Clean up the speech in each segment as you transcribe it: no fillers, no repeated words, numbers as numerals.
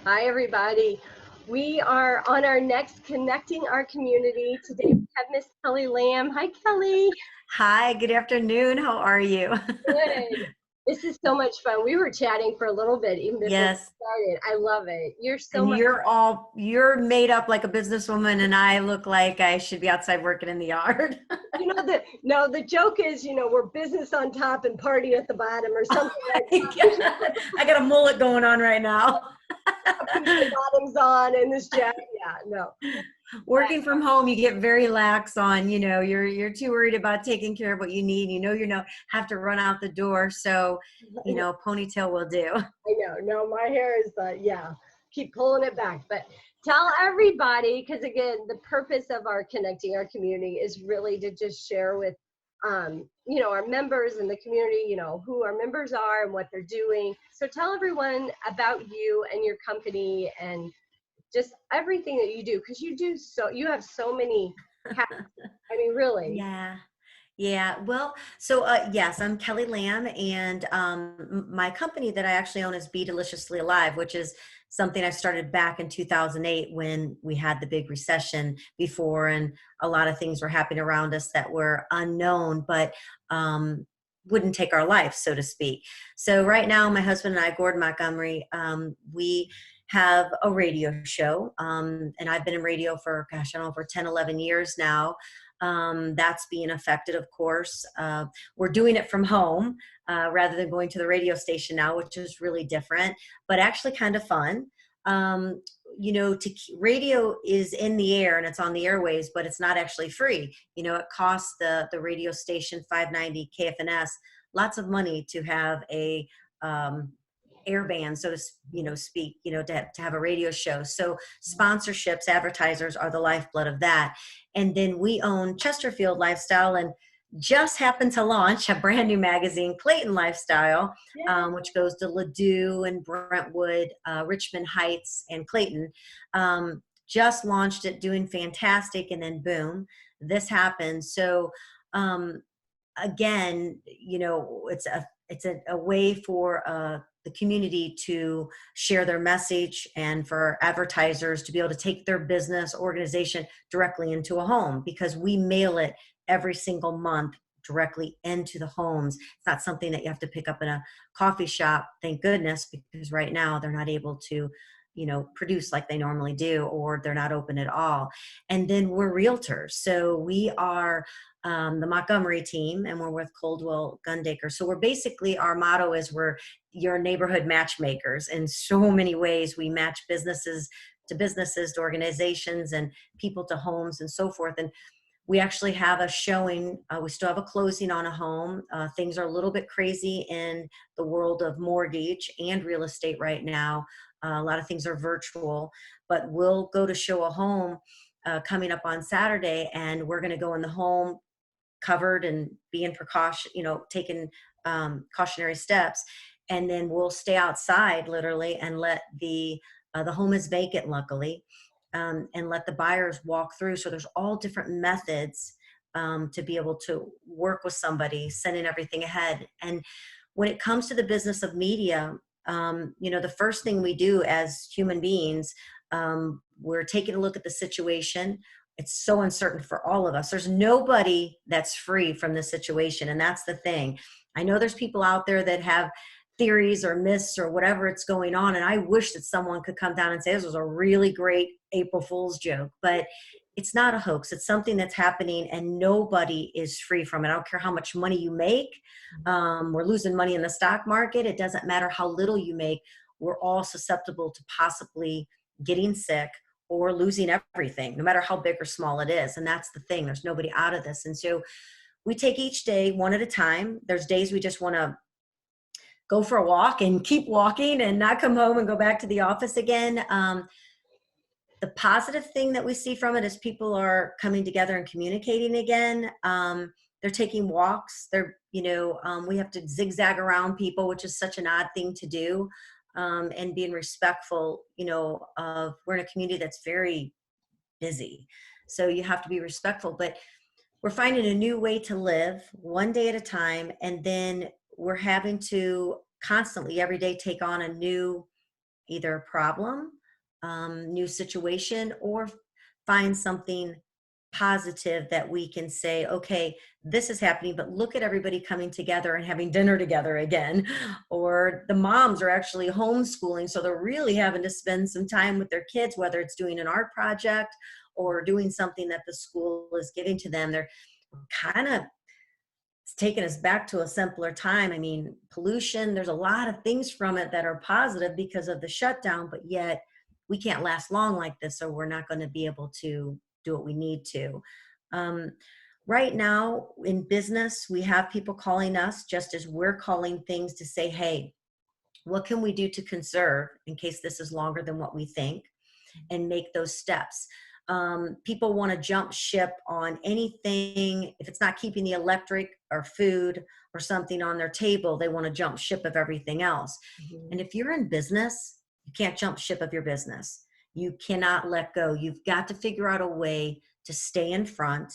Hi, everybody. We are on our next Connecting Our Community. Today we have Miss Kelley Lamm. Hi, Kelley. Hi, good afternoon. How are you? Good. This is so much fun. We were chatting for a little bit even before we Yes. started. I love it. You're so And much. you're made up like a businesswoman, and I look like I should be outside working in the yard. The joke is, we're business on top and party at the bottom or Oh something like my God. I got a mullet going on right now. that. Bottoms on and this jacket. Yeah, no. Working from home, you get very lax on, you're too worried about taking care of what you need. Have to run out the door. So, ponytail will do. I know. No, my hair is yeah. Keep pulling it back. But tell everybody, because again, the purpose of our Connecting Our Community is really to just share with our members in the community, who our members are and what they're doing. So tell everyone about you and your company and just everything that you do, because you have so many hats. I mean, really. Yeah. Yeah, well, so yes, I'm Kelley Lamm, and my company that I actually own is Be Deliciously Alive, which is something I started back in 2008 when we had the big recession before, and a lot of things were happening around us that were unknown, but wouldn't take our life, so to speak. So right now, my husband and I, Gordon Montgomery, we have a radio show, and I've been in radio for, gosh, I don't know, for 10, 11 years now. That's being affected, of course. We're doing it from home rather than going to the radio station now, which is really different, but actually kind of fun. Um, Radio is in the air and it's on the airways, but it's not actually free. It costs the radio station 590 KFNS lots of money to have a air band, so to speak, to have a radio show. So sponsorships, advertisers are the lifeblood of that. And then we own Chesterfield Lifestyle, and just happened to launch a brand new magazine, Clayton Lifestyle, Yeah. which goes to Ladue and Brentwood, Richmond Heights, and Clayton. Just launched it, doing fantastic, and then boom, this happened. So again, it's a way for the community to share their message, and for advertisers to be able to take their business organization directly into a home, because we mail it every single month directly into the homes. It's not something that you have to pick up in a coffee shop, thank goodness, because right now they're not able to produce like they normally do, or they're not open at all. And then we're realtors, so we are the Montgomery team, and we're with Coldwell Gundaker. So we're basically, our motto is, we're your neighborhood matchmakers. In so many ways, we match businesses, to organizations, and people to homes, and so forth. And we actually have a showing. We still have a closing on a home. Things are a little bit crazy in the world of mortgage and real estate right now. A lot of things are virtual, but we'll go to show a home coming up on Saturday, and we're going to go in the home covered and being precaution, taking cautionary steps. And then we'll stay outside literally and let the home is vacant, luckily, and let the buyers walk through. So there's all different methods to be able to work with somebody, sending everything ahead. And when it comes to the business of media, the first thing we do as human beings, we're taking a look at the situation. It's so uncertain for all of us. There's nobody that's free from this situation. And that's the thing. I know there's people out there that have theories or myths or whatever it's going on. And I wish that someone could come down and say, this was a really great April Fool's joke, but it's not a hoax. It's something that's happening, and nobody is free from it. I don't care how much money you make. We're losing money in the stock market. It doesn't matter how little you make. We're all susceptible to possibly getting sick or losing everything, no matter how big or small it is. And that's the thing. There's nobody out of this. And so we take each day one at a time. There's days we just want to go for a walk and keep walking and not come home and go back to the office again. The positive thing that we see from it is people are coming together and communicating again. They're taking walks. We have to zigzag around people, which is such an odd thing to do. And being respectful, of, we're in a community that's very busy. So you have to be respectful, but we're finding a new way to live one day at a time. And then we're having to constantly every day take on a new either a problem, new situation, or find something positive that we can say, okay, this is happening, but look at everybody coming together and having dinner together again. Or the moms are actually homeschooling, so they're really having to spend some time with their kids, whether it's doing an art project or doing something that the school is giving to them. They're kind of, it's taken us back to a simpler time. I mean, pollution, there's a lot of things from it that are positive because of the shutdown, but yet we can't last long like this, or we're not going to be able to do what we need to. Um, right now in business, we have people calling us just as we're calling things to say, hey, what can we do to conserve in case this is longer than what we think, and make those steps. People want to jump ship on anything. If it's not keeping the electric or food or something on their table, they want to jump ship of everything else. Mhm. And if you're in business, you can't jump ship of your business. You cannot let go. You've got to figure out a way to stay in front.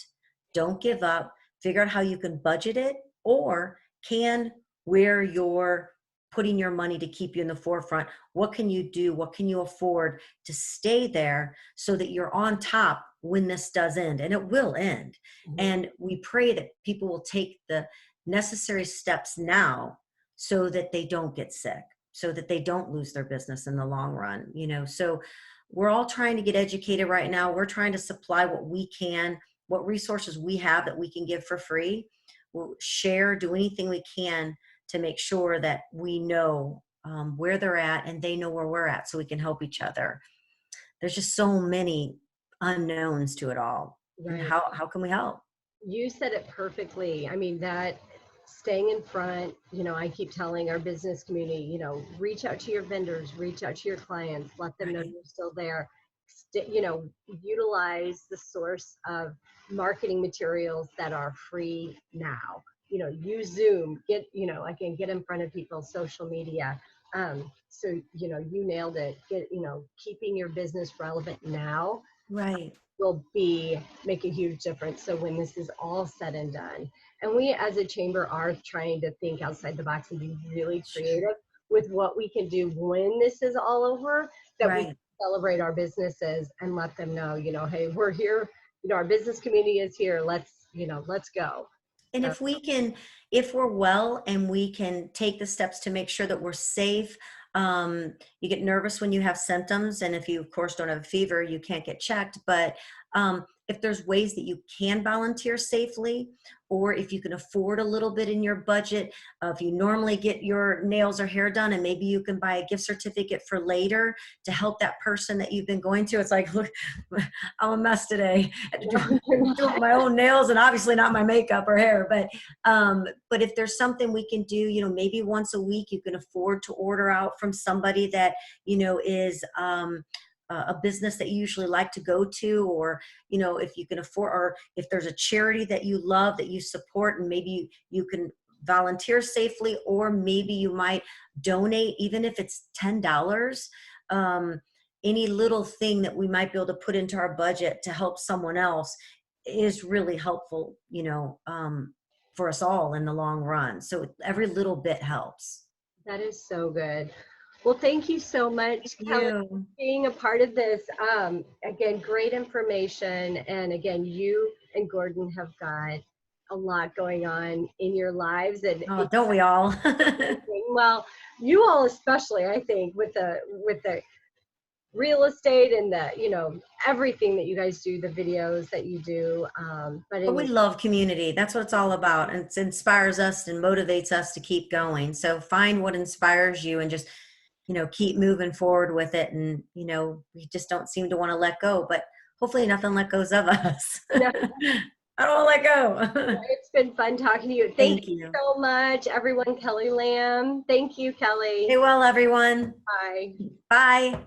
Don't give up. Figure out how you can budget it, or can, where you're putting your money to keep you in the forefront. What can you do? What can you afford to stay there so that you're on top when this does end? And it will end. Mhm. And we pray that people will take the necessary steps now so that they don't get sick, so that they don't lose their business in the long run. So we're all trying to get educated right now. We're trying to supply what we can, what resources we have that we can give for free. We'll share, do anything we can to make sure that we know where they're at and they know where we're at, so we can help each other. There's just so many unknowns to it all. And Right. how can we help? You said it perfectly. I mean, that staying in front, I keep telling our business community, reach out to your vendors, reach out to your clients, let them know Right. you're still there. Utilize the source of marketing materials that are free now. Use Zoom, again, get in front of people, social media. So, you nailed it. Keeping your business relevant now Right. will make a huge difference. So when this is all said and done, and we as a chamber are trying to think outside the box and be really Sure. creative with what we can do when this is all over, that we Right. celebrate our businesses and let them know, hey, we're here, our business community is here. Let's go. And So if we're well and we can take the steps to make sure that we're safe. You get nervous when you have symptoms, and if you of course don't have a fever, you can't get checked. But if there's ways that you can volunteer safely, or if you can afford a little bit in your budget, if you normally get your nails or hair done, and maybe you can buy a gift certificate for later to help that person that you've been going to. It's like, look, I'm a mess today. I had to no, you're do not. my own nails, and obviously not my makeup or hair. But if there's something we can do, maybe once a week you can afford to order out from somebody that is a business that you usually like to go to, or if you can afford, or if there's a charity that you love that you support, and maybe you can volunteer safely, or maybe you might donate, even if it's $10. Any little thing that we might be able to put into our budget to help someone else is really helpful, for us all in the long run. So every little bit helps. That is so good. Well, thank you so Thank much, Kelly, for you. being a part of this. Again, great information. And again, you and Gordon have got a lot going on in your lives. And Oh, don't we all? well, you all especially, I think, with the real estate and everything that you guys do, the videos that you do. But But we anyway, love community. That's what it's all about. And it inspires us and motivates us to keep going. So find what inspires you and just, keep moving forward with it. And, we just don't seem to want to let go, but hopefully nothing let goes of us. I don't want to let go. it's been fun talking to you. Thank Thank you you. so much, everyone. Kelly Lamm. Thank you, Stay Kelly. well, everyone. Bye. Bye.